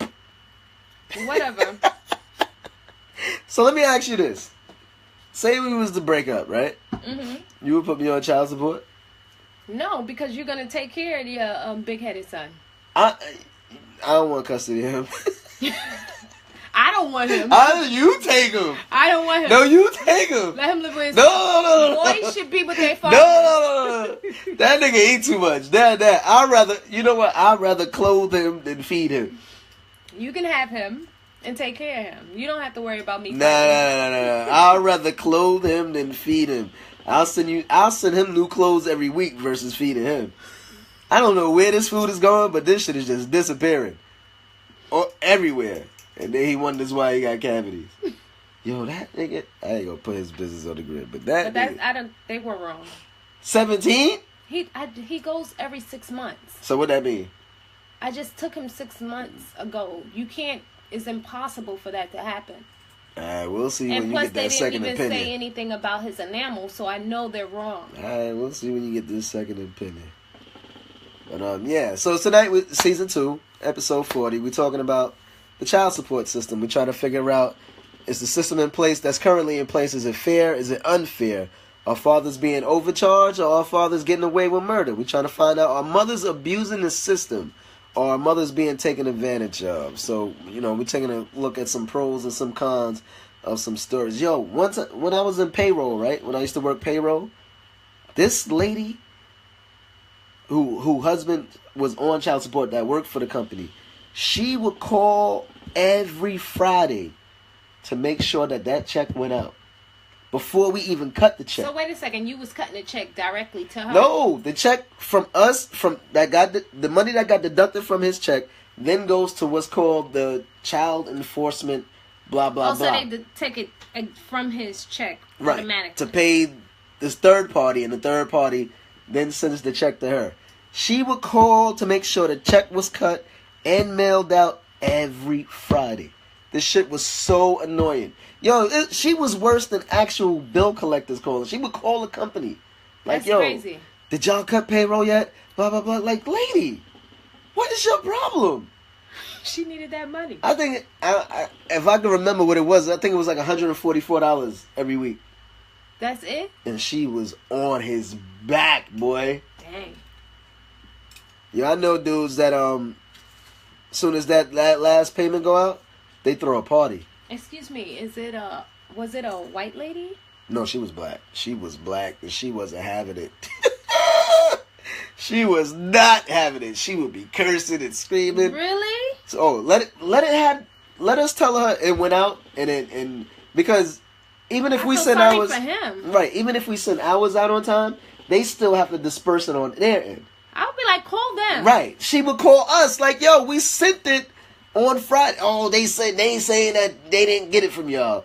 Whatever.
So let me ask you this: say we was to break up, right?
Mm-hmm.
You would put me on child support?
No, because you're gonna take care of your big-headed son.
I don't want custody of him.
I don't want him.
You take him.
I don't want him.
No, you take him.
Let him live with his
No.
boys should be with their father.
No. That nigga eat too much. You know what? I'd rather clothe him than feed him.
You can have him and take care of him. You don't have to worry about me.
No. I'd rather clothe him than feed him. I'll send him new clothes every week versus feeding him. I don't know where this food is going, but this shit is just disappearing. Or everywhere. And then he wonders why he got cavities. Yo, that nigga, I ain't gonna put his business on the grid, but
they were wrong.
17?
He goes every 6 months.
So what that mean?
I just took him 6 months ago. It's impossible for that to happen.
We'll see when you get that second opinion.
And plus, they didn't even say anything about his enamel, so I know they're wrong.
We'll see when you get this second opinion. But yeah. So tonight with season 2, episode 40, we're talking about the child support system. We try to figure out, is the system in place that's currently in place, is it fair? Is it unfair? Are fathers being overcharged, or are fathers getting away with murder? We're trying to find out, are mothers abusing the system, or are mothers being taken advantage of? So, we're taking a look at some pros and some cons of some stories. Yo, once when I was in payroll, right? When I used to work payroll, this lady who husband was on child support that worked for the company, she would call every Friday to make sure that check went out before we even cut the check.
So wait a second, you was cutting the check directly to her?
No, the check from us, the money that got deducted from his check, then goes to what's called the child enforcement, blah blah blah.
So they take it from his check
automatically, right, to pay this third party, and the third party then sends the check to her. She would call to make sure the check was cut and mailed out every Friday. This shit was so annoying. Yo, she was worse than actual bill collectors calling. She would call the company. Like,
that's
yo,
crazy.
Did y'all cut payroll yet? Blah, blah, blah. Like, lady, what is your problem?
She needed that money.
I think, if I can remember what it was, I think it was like $144 every week.
That's it?
And she was on his back, boy.
Dang.
Yeah, I know dudes that, soon as that last payment go out, they throw a party.
Excuse me, was it a white lady?
No, she was black. She was black and she wasn't having it. She was not having it. She would be cursing and screaming.
Really?
So let us tell her it went out and because even if we send ours,
for him.
Right, even if we send ours out on time, they still have to disperse it on their end.
I'll be like, call them.
Right. She would call us like, yo, we sent it on Friday. Oh, they ain't saying that they didn't get it from y'all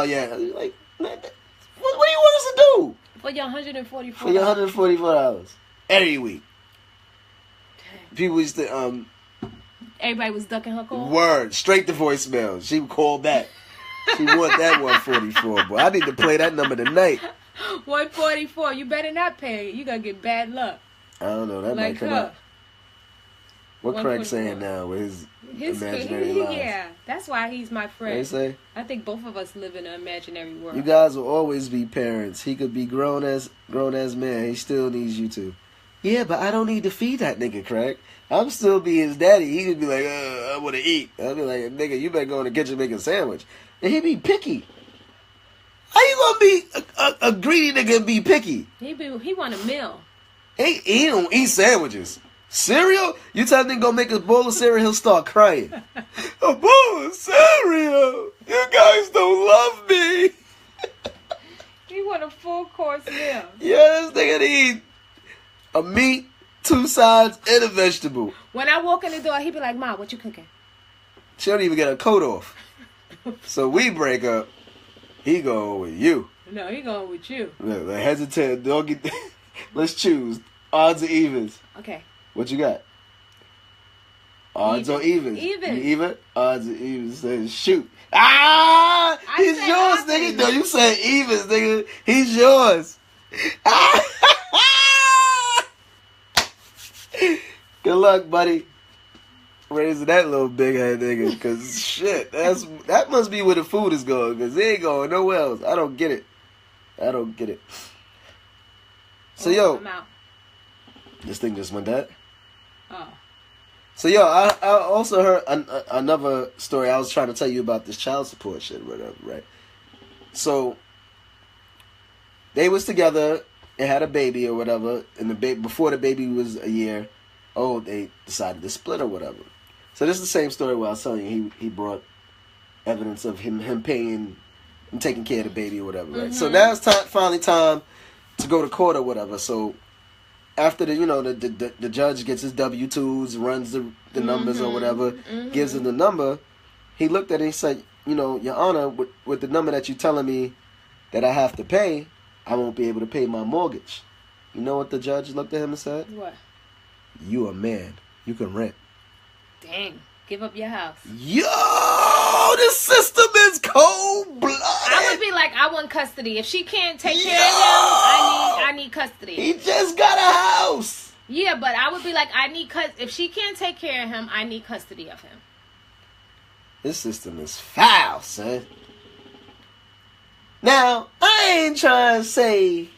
yet. Like, man, what do you want us to do?
For your $144.
For your $144 every week. people used to
Everybody was ducking her call.
Word, straight to voicemail. She would call back. She want that 144, boy. I need to play that number tonight.
144. You better not pay it. You gonna get bad luck.
I don't know. That
like
might come out. What Craig saying now with his imaginary lives?
Yeah, that's why he's my friend.
They say?
I think both of us live in an imaginary world.
You guys will always be parents. He could be grown as man. He still needs you to. Yeah, but I don't need to feed that nigga, Craig. I'm still be his daddy. He could be like, I want to eat. I'll be like, nigga, you better go in the kitchen and make a sandwich. And he'd be picky. How you gonna be a greedy nigga and be picky?
He want a meal.
He don't eat sandwiches. Cereal? You tell him to go make a bowl of cereal, he'll start crying. A bowl of cereal? You guys don't love me.
He want a full course meal.
Yes, they gotta eat a meat, 2 sides, and a vegetable.
When I walk in the door, he be like, "Ma, what you cooking?"
She don't even get her coat off. So we break up. He going with you.
No, he going with you.
Look, hesitant. Don't get. Let's choose odds or evens.
Okay.
What you got? Odds or evens?
Even.
You even? Odds or evens. Say shoot. Ah! He's yours, nigga. No, you said evens, nigga. He's yours. Ah! Good luck, buddy. Raising that little big head nigga. Cause shit, that must be where the food is going. Cause they ain't going nowhere else. I don't get it. So yo,
I'm out.
This thing just went dead.
Oh.
So yo, I also heard another story. I was trying to tell you about this child support shit or whatever, right? So they was together and had a baby or whatever, and before the baby was a year old, they decided to split or whatever. So this is the same story where I was telling you he brought evidence of him paying and taking care of the baby or whatever, right? Mm-hmm. So now it's finally time to go to court or whatever. So after the judge gets his W-2s, runs the numbers or whatever, gives him the number, he looked at it and he said, Your Honor, with the number that you're telling me that I have to pay, I won't be able to pay my mortgage. You know what the judge looked at him and said?
What?
You a man. You can rent.
Dang. Give up your house.
Yo, this system is cold-blooded.
I would be like, I want custody. If she can't take care of him, I need custody.
He just got a house.
Yeah, but I would be like, if she can't take care of him, I need custody of him.
This system is foul, son. Now, I ain't trying to say,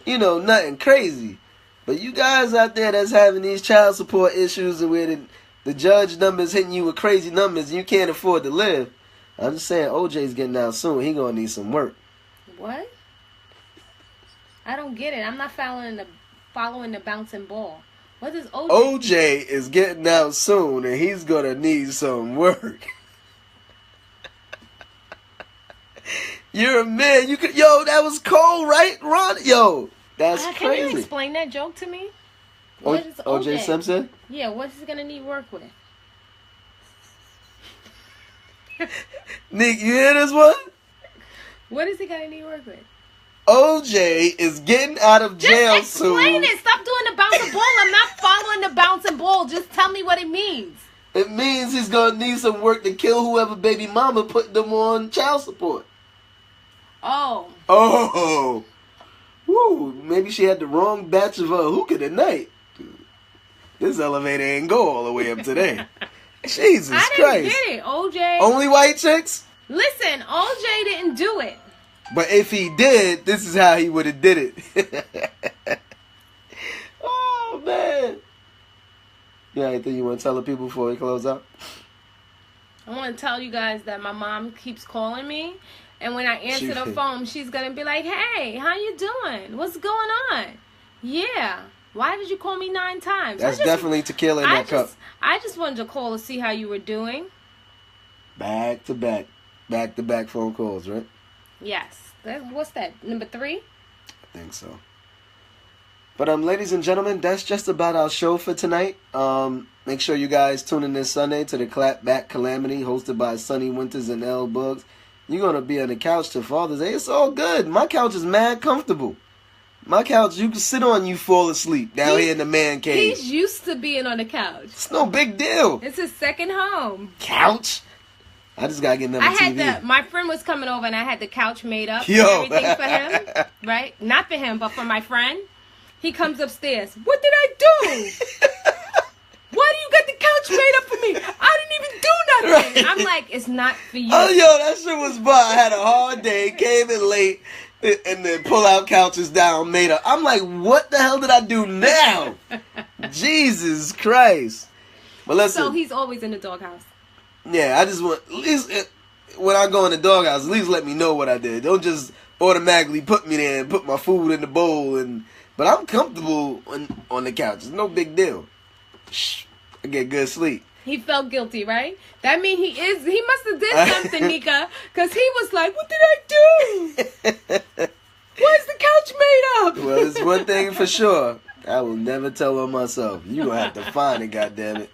nothing crazy. But you guys out there that's having these child support issues and where the judge numbers hitting you with crazy numbers and you can't afford to live, I'm just saying OJ's getting out soon. He gonna need some work.
What? I don't get it. I'm not following the bouncing ball. What does OJ?
OJ is getting out soon and he's gonna need some work. You're a man. That was cold, right, Ron? Yo, that's crazy.
Can you explain that joke to me? What is
OJ Simpson?
Yeah, what's he gonna need work with?
Nick, you hear this one?
What is he gonna need work with?
OJ is getting out of jail soon.
Just explain it. Stop doing the bouncing ball. I'm not following the bouncing ball. Just tell me what it means.
It means he's gonna need some work to kill whoever baby mama put them on child support. Oh. Woo, maybe she had the wrong batch of hookah tonight. This elevator ain't go all the way up today. Jesus Christ.
I didn't get it, OJ.
Only white chicks?
Listen, OJ didn't do it.
But if he did, this is how he would have did it. Oh, man. You got anything you want to tell the people before we close out?
I want to tell you guys that my mom keeps calling me. And when I answer the phone, she's going to be like, hey, how you doing? What's going on? Yeah. Why did you call me 9 times?
That's definitely tequila in that cup.
I just wanted to call to see how you were doing.
Back to back phone calls, right?
Yes. What's that? Number 3?
I think so. But ladies and gentlemen, that's just about our show for tonight. Make sure you guys tune in this Sunday to the Clapback Calamity hosted by Sonny Winters and L Buggs. You're going to be on the couch till Father's Day. It's all good. My couch is mad comfortable. My couch, you can sit on, you fall asleep down here in the man cave.
He's used to being on the couch.
It's no big deal.
It's his second home.
Couch? I just gotta get another TV.
My friend was coming over and I had the couch made up and
Yo.
everything for him. Right? Not for him, but for my friend. He comes upstairs. What did I do? Why do you get the couch made up for me? I didn't even do nothing. Right. I'm like, it's not for you.
Oh, yo, that shit was fun. I had a hard day, came in late, and then pull out couches down, made up. I'm like, what the hell did I do now? Jesus Christ. But listen.
So he's always in the doghouse.
Yeah, I just want, at least when I go in the doghouse, at least let me know what I did. Don't just automatically put me there and put my food in the bowl. But I'm comfortable on the couch. It's no big deal. I get good sleep.
He felt guilty, right? That means he must have did something, Nika. Because he was like, what did I do? Why is the couch made up?
Well, it's one thing for sure. I will never tell on myself. You gonna have to find it, goddammit.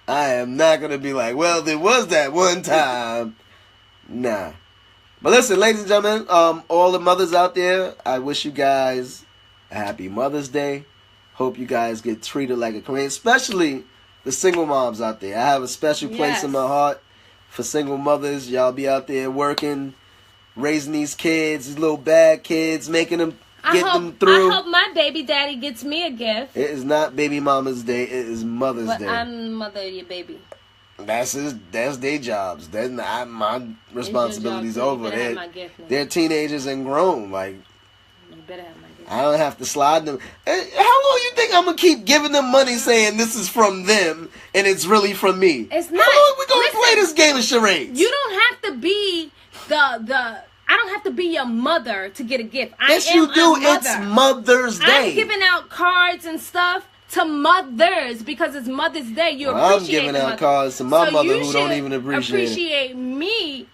I am not gonna be like, well, there was that one time. Nah. But listen, ladies and gentlemen, all the mothers out there, I wish you guys a happy Mother's Day. Hope you guys get treated like a queen, especially the single moms out there. I have a special place in my heart for single mothers. Y'all be out there working, raising these kids, these little bad kids, making them them through.
I hope my baby daddy gets me a gift.
It is not baby mama's day. It is Mother's Day.
But I'm mother of your baby.
That's their jobs. That's not my responsibilities over. They're teenagers and grown. Like,
you better have my gift.
I don't have to slide them. How long you think I'm gonna keep giving them money saying this is from them and it's really from me?
It's not.
How long we gonna play this game of charades?
You don't have to be I don't have to be your mother to get a gift.
Yes, you do. It's Mother's Day.
I'm giving out cards and stuff to mothers because it's Mother's Day. You appreciate
I'm giving out cards to my mother who don't even
appreciate me,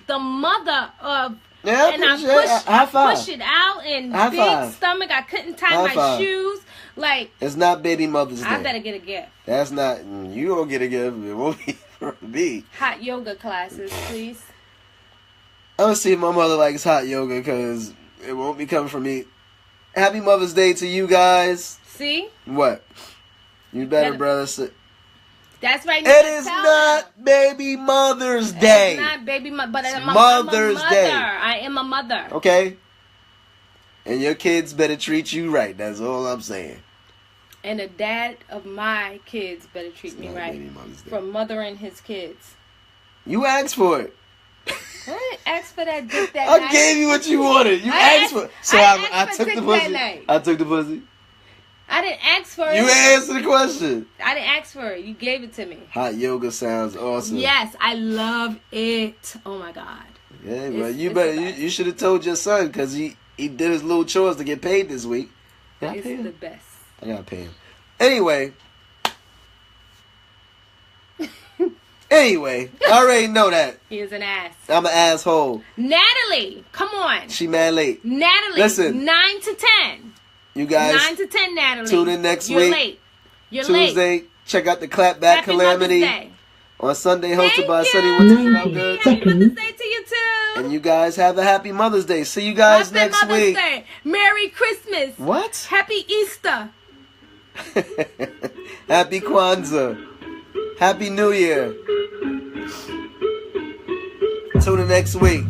the mother of.
Yeah,
and I push it out and big stomach. I couldn't tie my shoes. Like,
it's not baby Mother's Day.
I better get a gift.
That's not. You don't get a gift. It won't be from me.
Hot yoga classes, please.
I'm gonna see if my mother likes hot yoga because it won't be coming from me. Happy Mother's Day to you guys.
See?
What? You better, brother.
That's right.
It is not baby Mother's Day.
It's not baby but
it's Mother's Day.
I am a mother.
Okay? And your kids better treat you right. That's all I'm saying.
And the dad of my kids better treat me right. For mothering his kids.
You asked for it.
I didn't ask for that dick that
I
night.
gave you what you wanted. You asked for it. So I took the pussy. I took the pussy.
I didn't ask for it.
You answered the question.
I didn't ask for it. You gave it to me.
Hot yoga sounds awesome.
Yes, I love it. Oh my God.
Yeah, bro. You should have told your son because he did his little chores to get paid this week.
It's the best.
I gotta pay him. Anyway, I already know that.
He is an ass.
I'm an asshole.
Natalie, come on.
She mad late.
Natalie,
listen.
9 to 10.
You guys
9 to 10, Natalie.
Tune in next
You're
week.
Late. You're
Tuesday,
late.
check out the Clapback Calamity. On Sunday, hosted by Sunny.
Happy Mother's Day to you too.
And you guys have a happy Mother's Day. See you guys next week.
Day. Merry Christmas.
What?
Happy Easter.
Happy Kwanzaa. Happy New Year. Tune in next week.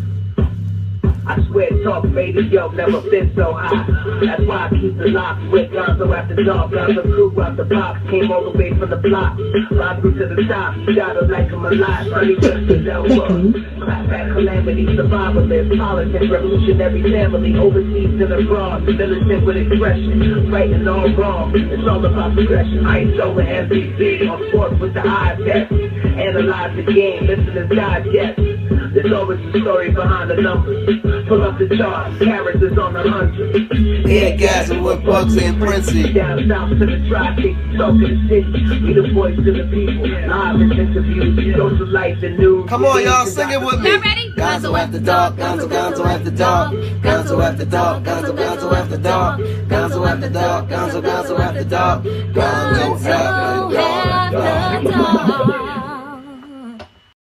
I swear talk radio never been so hot. That's why I keep the lock with Gonzo after dark. Gonzo crew out the box, came all the way from the block. Ride through to the top, shot up like I'm alive. Sunny West is Elba. Clapback calamity, survivalist, politics, revolutionary family, overseas and abroad. Militant with expression, right and all wrong. It's all about progression. I ain't solo MVP, on sports with the eye test. Analyze the game, listen to digest. There's always a story behind the numbers. Pull up the charts, characters on the 100.
Eargasm with Buggsy and Princey.
Down south to the tri-state, talk of the city. Be the voice of the people. Live in interviews, social life and news.
Come on, y'all, sing it with me.
Y'all ready?
Gonzo after dark, Gonzo after dark. Gonzo after dark, Gonzo after dark. Gonzo after dark, Gonzo after dark. Gonzo after dark.